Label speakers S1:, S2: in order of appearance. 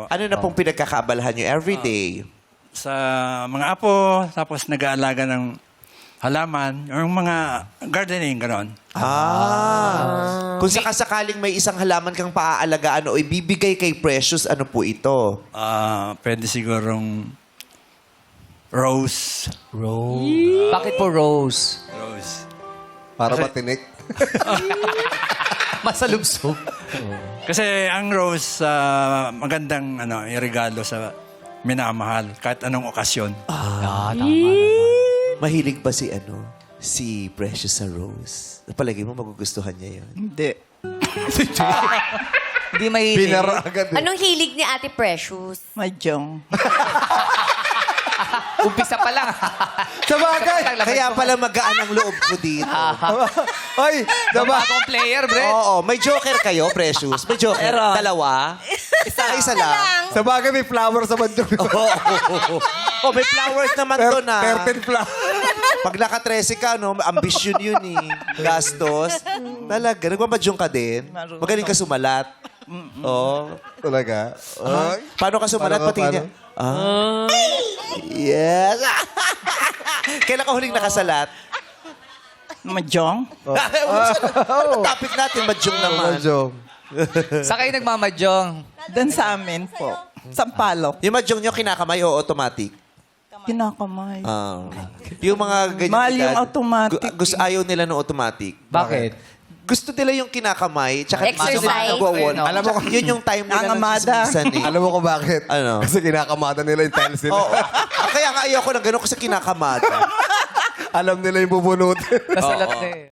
S1: Ano na pong pinagkakaabalahan nyo everyday?
S2: Sa mga apo, tapos nag-aalaga ng halaman, yung mga gardening, gano'n.
S1: Kung sakasakaling may isang halaman kang paaalagaan o ibibigay kay Precious, ano po ito?
S2: Pwede sigurong rose.
S3: Bakit po rose?
S2: Rose.
S4: Para matinik.
S3: Masalubsog.
S2: Kasi ang rose, magandang iregalo sa minamahal, kahit anong okasyon.
S3: Tama.
S1: Mahilig ba si Precious sa rose? Palagi mo magugustuhan niya yun.
S2: Hindi.
S3: Hindi mahilig.
S4: Pinara agad eh.
S5: Anong hilig ni Ate Precious?
S2: Madyong.
S3: Umpisa pa lang.
S4: Sabagay!
S1: Kaya pala magaan ang loob ko dito.
S4: Ay, diba?
S3: Akong player, bre.
S1: Oo, may joker kayo, Precious. May joker.
S2: Meron.
S1: Dalawa. Isa lang.
S4: Sabagay may flower sa bandok.
S1: Oh, may flowers naman doon
S4: Perpin flower.
S1: Pag naka-13 ka, ambisyon yun eh. Gastos. Talaga, nagmamadyong ka din. Magaling ka sumalat. Oo.
S4: Talaga? Ay.
S1: Paano ka sumalat?
S4: Paano?
S1: Pati niya. Yes. Kailan ka huling nakasalat?
S2: Madyong?
S1: Topic natin, madyong naman.
S4: Madyong.
S3: Sa kayo nagmamadyong?
S6: Doon sa amin po. Sampalok.
S1: Yung madyong nyo, kinakamay o automatic?
S6: Kinakamay.
S1: Yung mga ganyan.
S6: Mahal yung automatic.
S1: Gusto ayaw nila ng automatic.
S3: Bakit?
S1: Gusto nila yung kinakamay, tsaka
S5: Exercise.
S1: gusto nila nagwawon.
S3: No.
S1: Alam mo, yun yung time nila ng
S6: Nangamada.
S1: chismisan eh.
S4: Alam mo kung bakit?
S1: Ano?
S4: Kasi kinakamada nila yung tiles nila.
S1: Oo. Kaya nga ayoko ng gano'n kasi kinakamada.
S4: Alam nila yung bubunutin.
S3: Nasalat na eh.